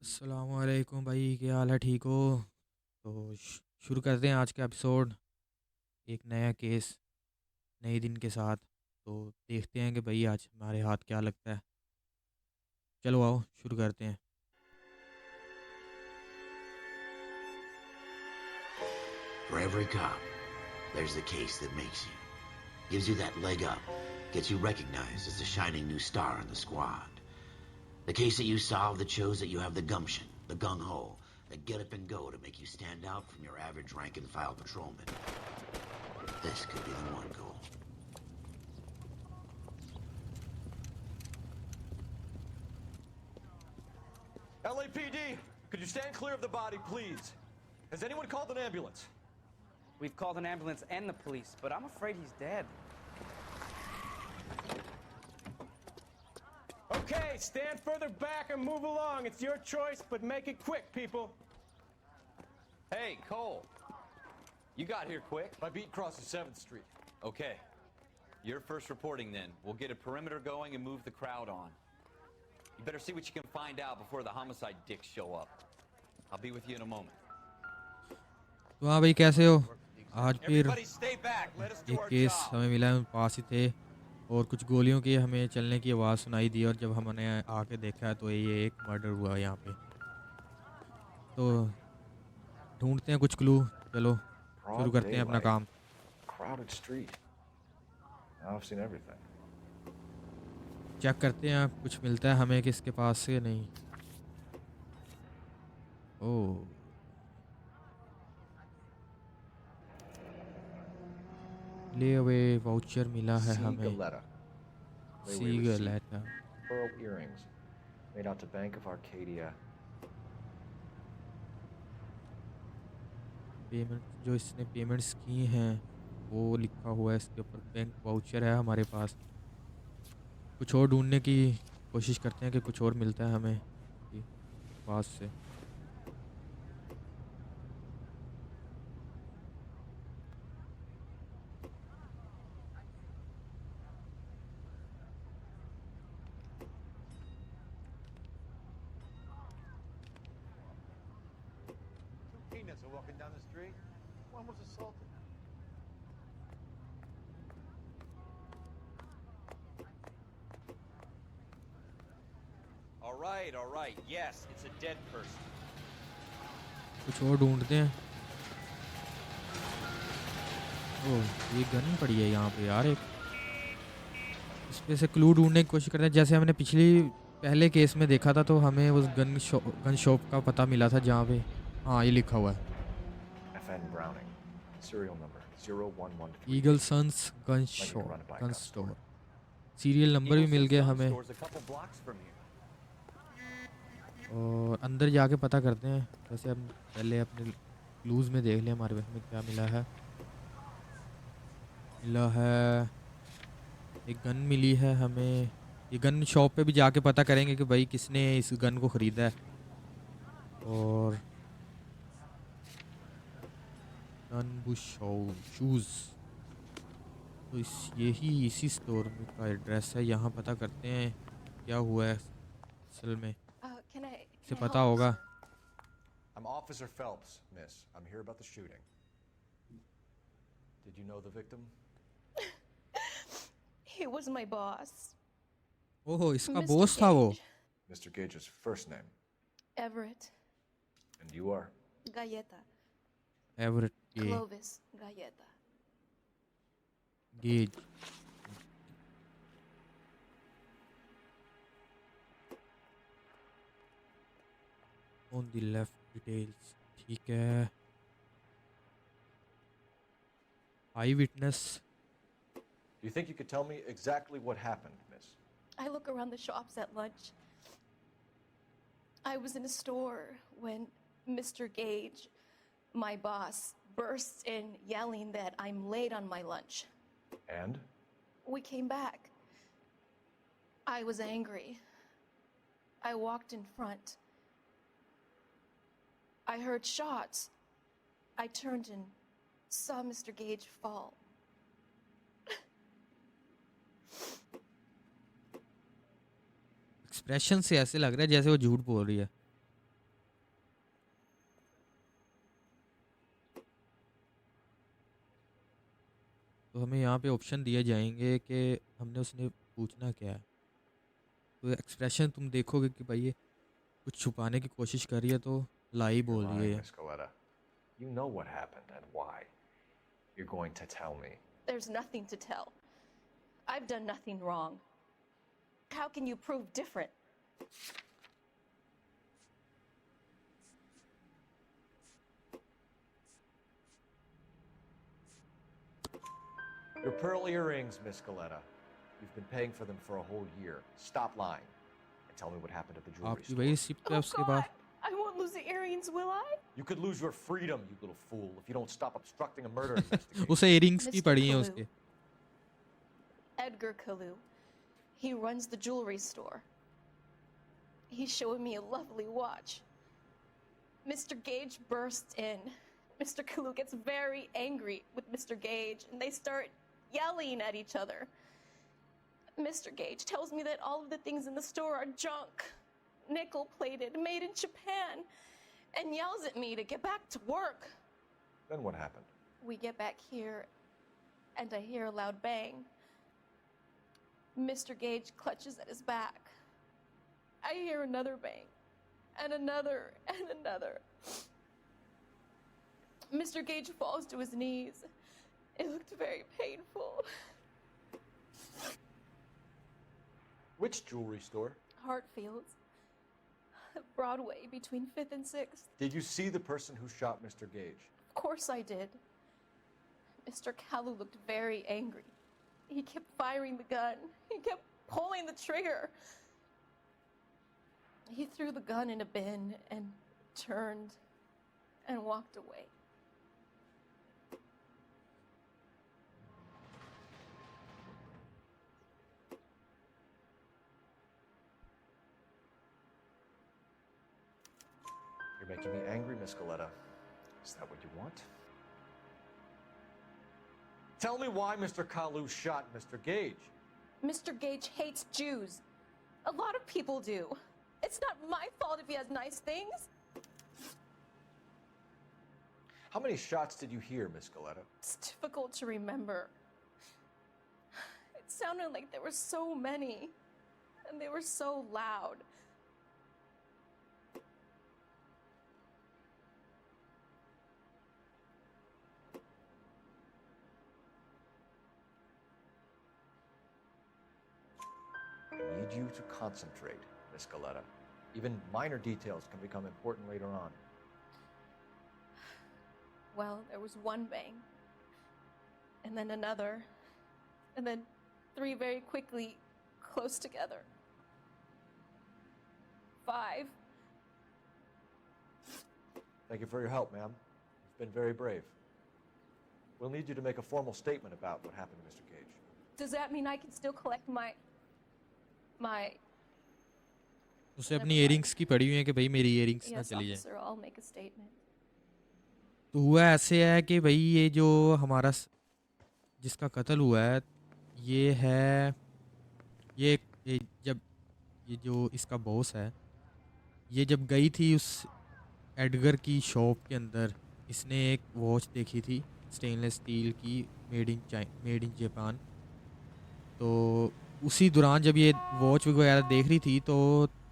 अस्सलामुअलैकुम भाई, क्या हाल है? ठीक हो? तो शुरू करते हैं आज का एपिसोड। एक नया केस, नए दिन के साथ। तो देखते हैं कि भाई आज हमारे हाथ क्या लगता है। चलो आओ शुरू करते हैं। For every cop, there's the case that makes you. Gives you that leg up. Gets you recognized as the shining new star in the squad. The case that you solve that shows that you have the gumption, the gung-ho, the get up and go to make you stand out from your average rank-and-file patrolman. This could be the one, Cole. LAPD, could you stand clear of the body, please? Has anyone called an ambulance? We've called an ambulance and the police, but I'm afraid he's dead. Okay, stand further back and move along. It's your choice, but make it quick, people. Hey, Cole. You got here quick. My beat crosses 7th Street. Okay. You're first reporting then. We'll get a perimeter going and move the crowd on. You better see what you can find out before the homicide dicks show up. I'll be with you in a moment. तो हाँ भाई, कैसे हो? आज फिर Everybody stay back. Let us do एक our case job. हमें मिला, हम पास ही थे और कुछ गोलियों की हमें चलने की आवाज़ सुनाई दी, और जब हमने आके देखा तो ये एक मर्डर हुआ यहाँ पे। तो ढूंढते हैं कुछ क्लू। चलो शुरू Broad करते हैं अपना daylight, काम। crowded street. Now I've seen everything. Check करते हैं कुछ मिलता है हमें किसके पास से नहीं। ओह, ले अवे वाउचर मिला है हमें। Galetta. Layaway seagull receipt. Letter. Pearl earrings. Made out to Bank of Arcadia. Payment जो इसने पेमेंट्स की हैं वो लिखा हुआ है इसके ऊपर। बैंक वाउचर है हमारे पास। कुछ और ढूंढने की कोशिश करते हैं कि कुछ और मिलता है हमें इसके पास से। Two peanuts are walking down the street. One was assaulted. All right. Yes, it's a dead person. कुछ और ढूंढते हैं। ओह, ये गन पड़ी है यहाँ पे यार एक। इस पे से क्लू ढूंढने की कोशिश करते हैं, जैसे हमने पहले केस में देखा था। तो हमें उस गन शॉप का पता मिला था जहाँ पे, हाँ ये लिखा हुआ है FN Browning. Serial number 0113. Eagle Sons gun shop, gun store. Serial number भी मिल गया हमें। Store's a couple blocks from here. और अंदर जाके पता करते हैं। वैसे हम पहले अपने क्लूज़ में देख लें हमारे पास में क्या मिला है। मिला है एक गन मिली है हमें। ये गन शॉप पे भी जाके पता करेंगे कि भाई किसने इस गन को ख़रीदा है। और गन बुश शूज़, तो यही इसी स्टोर का एड्रेस है। यहाँ पता करते हैं क्या हुआ है असल में, से Can I पता help you, होगा। sir? I'm Officer Phelps, miss. I'm here about the shooting. Did you know the victim? He was my boss, ओहो, इसका Mr. बॉस था वो। Gage. Mr. Gage's first name. Everett And you are? Galleta. Everett Clovis Galleta. Gauge. On the left details, ठीक है। आई witness. Do you think you could tell me exactly what happened, miss? I look around the shops at lunch. I was in a store when Mr. Gage, my boss, bursts in yelling that I'm late on my lunch. And? We came back. I was angry. I walked in front. I heard shots. I turned and saw Mr. Gage fall. Expression से ऐसे लग रहा है जैसे वो झूठ बोल रही है। तो हमें यहाँ पे ऑप्शन दिए जाएंगे कि हमने उसने पूछना क्या है। तो एक्सप्रेशन तुम देखोगे कि भाई ये कुछ छुपाने की कोशिश कर रही है तो लाई You're बोल रही lying, है। Miss Coletta. You know what happened and why. You're going to tell me. There's nothing to tell. I've done nothing wrong. How can you prove different? Your pearl earrings, Miss Coletta. You've been paying for them for a whole year. Stop lying and tell me what happened at the jewelry आपकी store. वही receipt है Oh, उसके God! बाद। I won't lose the earrings, will I? You could lose your freedom, you little fool, if you don't stop obstructing a murder investigation. उसे earrings की Mr. पड़ी हैं Kalu. उसके। Edgar Kalu. He runs the jewelry store. He's showing me a lovely watch. Mr. Gage bursts in. Mr. Kalu gets very angry with Mr. Gage, and they start yelling at each other. Mr. Gage tells me that all of the things in the store are junk, nickel-plated, made in Japan, and yells at me to get back to work. Then what happened? We get back here, and I hear a loud bang. Mr. Gage clutches at his back. I hear another bang, and another, and another. Mr. Gage falls to his knees. It looked very painful. Which jewelry store? Hartfield's. Broadway, between 5th and 6th. Did you see the person who shot Mr. Gage? Of course I did. Mr. Kalu looked very angry. He kept firing the gun. He kept pulling the trigger. He threw the gun in a bin and turned and walked away. You're making me angry, Miss Coletta. Is that what you want? Tell me why Mr. Kalu shot Mr. Gage. Mr. Gage hates Jews. A lot of people do. It's not my fault if he has nice things. How many shots did you hear, Miss Coletta? It's difficult to remember. It sounded like there were so many, and they were so loud. I need you to concentrate, Miss Coletta. Even minor details can become important later on. Well, there was one bang, and then another, and then 3 very quickly, close together. 5. Thank you for your help, ma'am. You've been very brave. We'll need you to make a formal statement about what happened to Mr. Gage. Does that mean I can still collect my उसे अपनी earrings की पड़ी हुई है कि भाई मेरी earrings ना Yes, चली जाए। officer, I'll make a statement. तो हुआ ऐसे है कि भाई ये जो हमारा जिसका कत्ल हुआ है ये है ये जब ये जो इसका बॉस है ये जब गई थी उस एडगर की शॉप के अंदर इसने एक वॉच देखी थी स्टेनलेस स्टील की मेड इन जापान। तो उसी दौरान जब ये वॉच वगैरह देख रही थी तो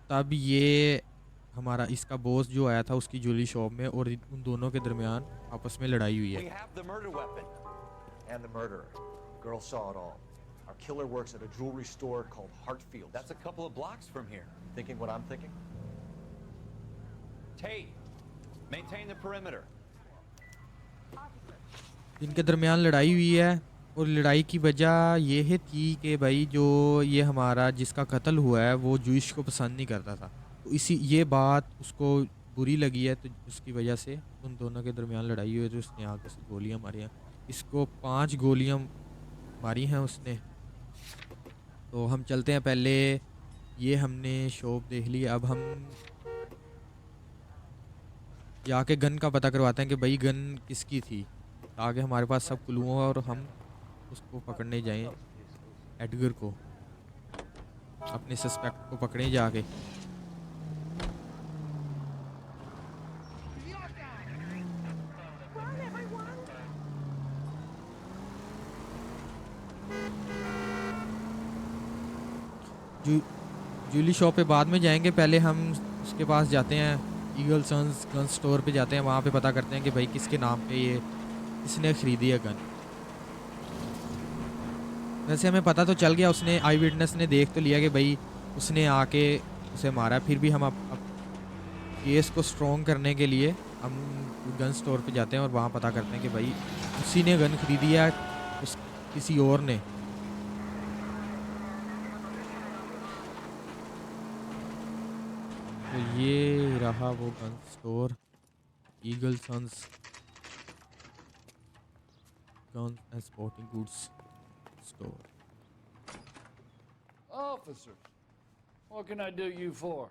तब ये हमारा इसका बॉस जो आया था उसकी ज्वेलरी शॉप में और उन दोनों के दरमियान आपस में लड़ाई हुई We है। have the murder weapon. And the murderer. The girl saw it all. Our killer works at a jewelry store called Hartfield's. That's a couple of blocks from here. Thinking what I'm thinking? Tate, maintain the perimeter. इनके दरमियान लड़ाई हुई है और लड़ाई की वजह ये है थी कि भाई जो ये हमारा जिसका कत्ल हुआ है वो जूइश को पसंद नहीं करता था। तो इसी ये बात उसको बुरी लगी है तो उसकी वजह से उन दोनों के दरमियान लड़ाई हुई है तो उसने आगे से गोलियां मारी हैं। इसको 5 गोलियां मारी हैं उसने। तो हम चलते हैं पहले ये हमने शॉप देख ली अब हम जाके गन का पता करवाते हैं कि भाई गन किसकी थी ताकि हमारे पास सब क्लू हो और हम उसको पकड़ने जाएं एडगर को अपने सस्पेक्ट को पकड़े जाके। ज्वेलरी शॉप पे बाद में जाएंगे, पहले हम उसके पास जाते हैं, ईगल सन्स गन स्टोर पे जाते हैं, वहाँ पे पता करते हैं कि भाई किसके नाम पे ये, किसने ख़रीदी है गन। वैसे हमें पता तो चल गया, उसने आई विटनेस ने देख तो लिया कि भाई उसने आके उसे मारा। फिर भी हम अब केस को स्ट्रॉन्ग करने के लिए हम गन स्टोर पे जाते हैं और वहाँ पता करते हैं कि भाई उसी ने गन खरीदी है, उस किसी और ने। तो ये रहा वो gun store, Eagle Sons gun and sporting goods store. Officers, what can I do you for?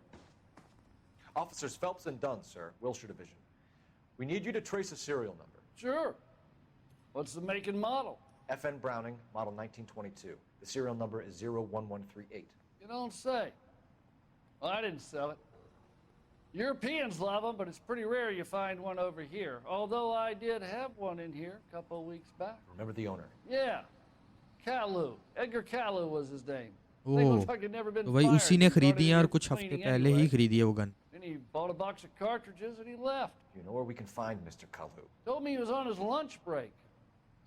Officers Phelps and Dunn, sir, Wilshire Division. We need you to trace a serial number. Sure. What's the make and model? FN Browning, model 1922. The serial number is 01138. You don't say. Well, I didn't sell it. Europeans love them, but it's pretty rare you find one over here. Although I did have one in here a couple of weeks back. Remember the owner? Yeah. Caillou. Edgar Caillou was his name. Oh, Thing looks like it'd never been तो भाई fired. उसी ने He brought it खरीदी in है और here कुछ for हफ्ते cleaning पहले ही anyway. खरीदी है वो gun. Then he bought a box of cartridges and he left. Do you know where we can find Mr. Kalu? Told me he was on his lunch break.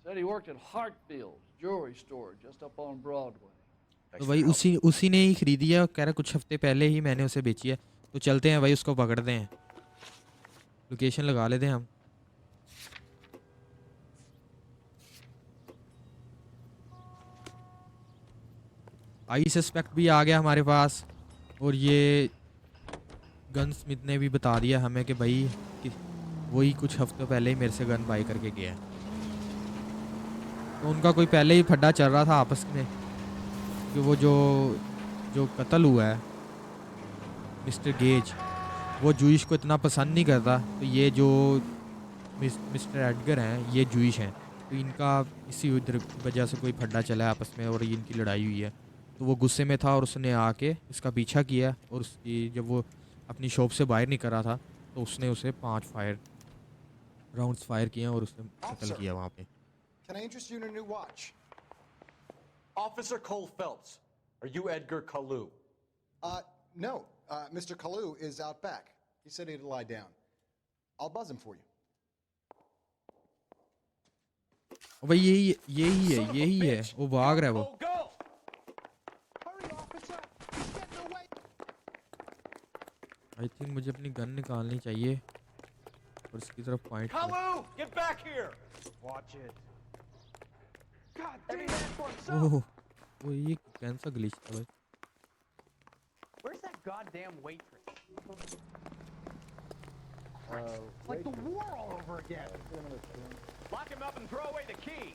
Said he worked at Hartfield's jewelry store just up on Broadway. तो भाई उसी ने ही खरीदी है और कह रहा कुछ हफ्ते पहले ही मैंने उसे बेची है। तो चलते हैं भाई, उसको पकड़ते हैं, लोकेशन लगा लेते हैं हम। आई सस्पेक्ट भी आ गया हमारे पास, और ये गन स्मिथ ने भी बता दिया हमें कि भाई कि वही कुछ हफ्तों पहले ही मेरे से गन बाई करके गया है। तो उनका कोई पहले ही फड्डा चल रहा था आपस में कि वो जो कत्ल हुआ है मिस्टर गेज, वो जूइश को इतना पसंद नहीं करता। तो ये जो मिस्टर एडगर हैं ये जूइश हैं, तो इनका इसी वजह से कोई फड्डा चला है आपस में और ये इनकी लड़ाई हुई है। तो वो गुस्से में था और उसने आके इसका पीछा किया, और उसकी जब वो अपनी शॉप से बाहर नहीं कर रहा था तो उसने उसे 5 राउंड्स फायर किए और उसने कत्ल किया वहाँ पे। Can I interest you in a new watch? Officer Cole Phelps, are you Edgar Kalu? No. Mr. Kalu is out back. He said he'd lie down. I'll buzz him for you. भाई यही है, वो भाग रहा है वो। Hurry, officer! He's getting away! I think मुझे अपनी गन निकालनी चाहिए और इसकी तरफ point. Kalu, get back here! Watch it. God damn! ओह, वो ये कैंसा ग्लिच था भाई। Where's that goddamn waitress? Like the war all over again. Lock him up and throw away the key.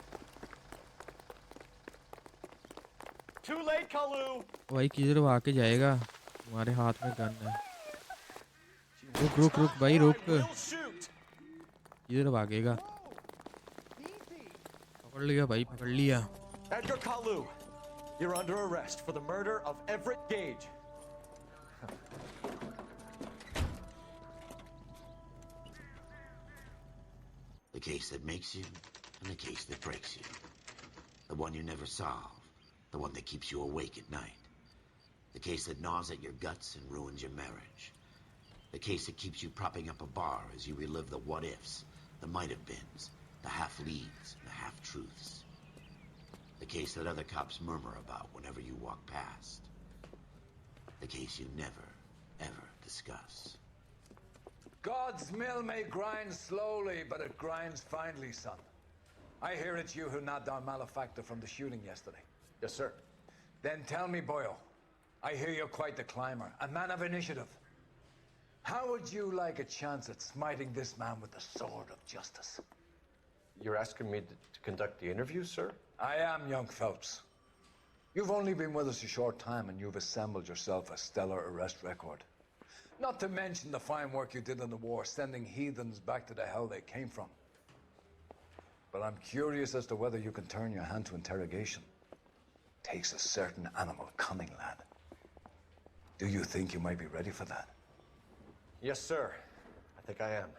Too late, Kalu. भाई किधर भाग के जाएगा, तुम्हारे हाथ में गन है। रुक भाई रुक, We'll shoot. किधर भागेगा। पकड़ लिया भाई, पकड़ लिया। Edgar Kalu, you're under arrest for the murder of Everett Gage. The case that makes you and the case that breaks you. The one you never solve. The one that keeps you awake at night. The case that gnaws at your guts and ruins your marriage. The case that keeps you propping up a bar as you relive the what-ifs, the might-have-beens, the half-leads, and the half-truths. The case that other cops murmur about whenever you walk past. The case you never, ever discuss. God's mill may grind slowly, but it grinds finely, son. I hear it's you who nabbed our malefactor from the shooting yesterday. Yes, sir. Then tell me, Boyle, I hear you're quite the climber, a man of initiative. How would you like a chance at smiting this man with the sword of justice? You're asking me to conduct the interview, sir? I am, young Phelps. You've only been with us a short time, and you've assembled yourself a stellar arrest record. Not to mention the fine work you did in the war, sending heathens back to the hell they came from. But I'm curious as to whether you can turn your hand to interrogation. Takes a certain animal cunning, lad. Do you think you might be ready for that? Yes, sir. I think I am.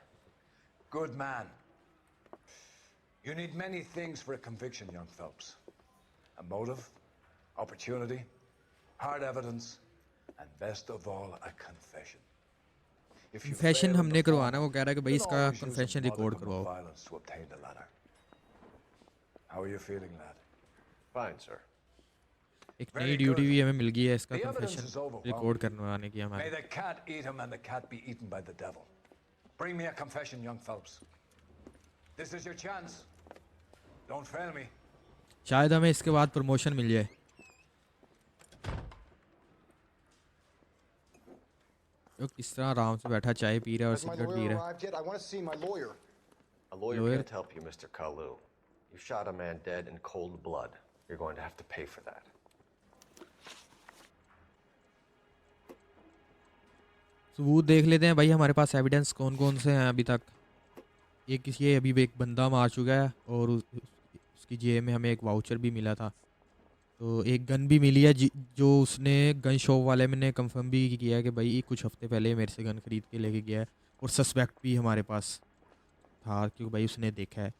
Good man. You need many things for a conviction, young Phelps. A motive, opportunity, hard evidence, and best of all, a confession. If you confession fail in हमने the करवाना, former, वो कह रहा है कि you भाई can इसका always use a confession record modicum of करवाओ। violence to obtain the latter. How are you feeling, lad? Fine, sir. एक Very नई ड्यूटी good. भी हमें मिल गई है इसका The evidence confession is record overwhelming. करवाने की May हमारे। the cat eat him and the cat be eaten by the devil. Bring me a confession, young Phelps. This is your chance. Don't fail me. शायद हमें इसके बाद promotion मिल जाए। वो किस तरह आराम से बैठा चाय पी रहा है और Has my cigarette P lawyer रहा है। arrived yet? I want to see my lawyer. A lawyer Lawyer? can't help you, Mr. Kalu. You shot a man dead in cold blood. You're going to have to pay for that. सबूत देख लेते हैं भाई, हमारे पास evidence कौन कौन से हैं अभी तक। ये अभी एक बंदा मार चुका है और उसकी जेब में हमें एक वाउचर भी मिला था। तो एक गन भी मिली है जो उसने गन शॉप वाले में ने कंफर्म भी किया है कि भाई कुछ हफ्ते पहले मेरे से गन खरीद के लेके गया है। और सस्पेक्ट भी हमारे पास था क्योंकि भाई उसने देखा है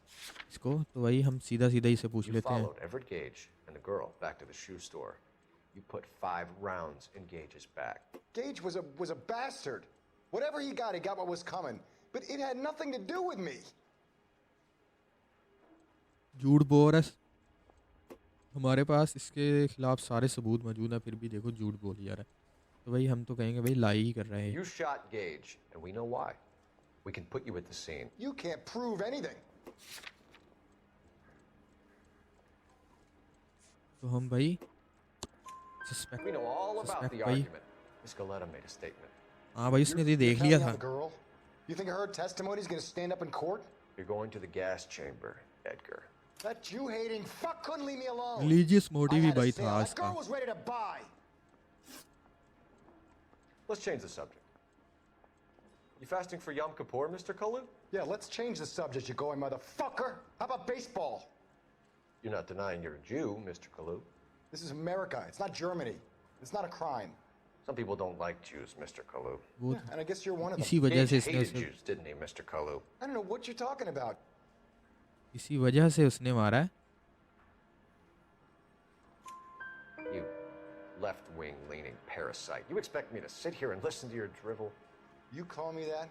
इसको। तो भाई हम सीधा सीधा इसे पूछ You लेते हैं। followed Everett Gage and the girl back to the shoe store. You put 5 rounds in Gage's back. Gage was a bastard. Whatever he got what was coming. But it had nothing to do with me. झूठ बोल रहा है। हमारे पास इसके खिलाफ सारे सबूत मौजूद हैं, फिर भी देखो झूठ बोल जा रहा है। तो भाई हम तो कहेंगे भाई लाई ही कर रहे हैं। You shot Gage, and we know why. We can put you at the scene. You can't prove anything. तो हम भाई suspect We know all about the भाई। argument. Miss Galetta made a statement. हाँ भाई उसने तो You're देख लिया telling था। on the girl? You think her testimony is going to stand up in court? You're going to the gas chamber, Edgar. That Jew-hating fuck couldn't leave me alone. Religious motive I भी had a भाई sale. था That इसका। girl was ready to buy. Let's change the subject. You fasting for Yom Kippur, Mr. Kalu? Yeah, let's change the subject, you going motherfucker. How about baseball? You're not denying you're a Jew, Mr. Kalu. This is America. It's not Germany. It's not a crime. Some people don't like Jews, Mr. Kalu. वो Yeah, and I guess you're one of them. इसी वजह Gage से इसने hated उसे Jews, didn't he, Mr. Kalu? I don't know what you're talking about. इसी वजह से उसने मारा है। You left-wing leaning parasite. You expect me to sit here and listen to your drivel? You call me that?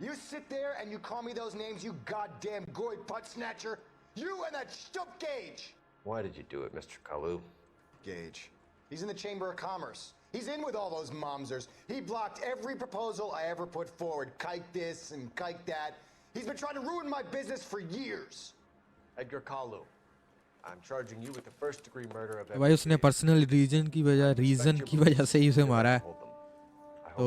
You sit there and you call me those names, you goddamn goy butt snatcher. You and that stup Gage. Why did you do it, Mr. Kalu? Gage. He's in the Chamber of Commerce. He's in with all those momsers. He blocked every proposal I ever put forward. Kike this and kike that. He's been trying to ruin my business for years. Edgar Kalu, I'm charging you with the first-degree murder of तो भाई उसने personal reason की वजह से ही उसे मारा है। तो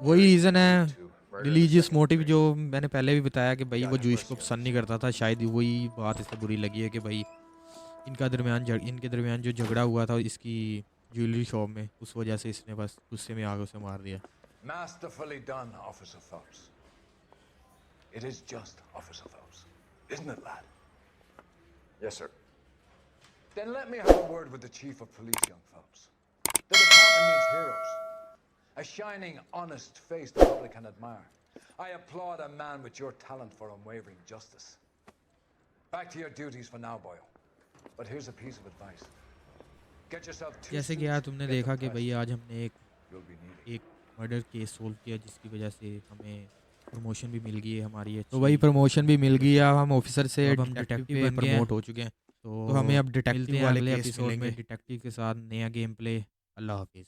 वही रीज़न है रिलीजियस मोटिव जो मैंने पहले भी बताया कि भाई वो जूइश को पसंद नहीं करता था। शायद वही बात इसे बुरी लगी है कि भाई इनके दरमियान जो झगड़ा हुआ था इसकी ज्वेलरी शॉप में, उस वजह से इसने बस गुस्से में आगे उसे मार दिया। Masterfully done, Officer Phelps. It is just Officer Phelps, isn't it, lad? Yes, sir. Then let me have a word with the Chief of Police, young Phelps. The department needs heroes. A shining, honest face the public can admire. I applaud a man with your talent for unwavering justice. Back to your duties for now, boyo. But here's a piece of advice. Get yourself two जैसे कि suits, यार तुमने get the देखा कि press. भाई आज हमने You'll be needed. एक मर्डर केस सोल्व किया जिसकी वजह से हमें प्रमोशन भी मिल गई है हमारी। तो वही प्रमोशन भी मिल गई है, अब हम ऑफिसर से डिटेक्टिव में प्रमोट हो चुके हैं। तो हमें अब डिटेक्टिव वाले एपिसोड में डिटेक्टिव के साथ नया गेम प्ले। अल्लाह हाफिज़।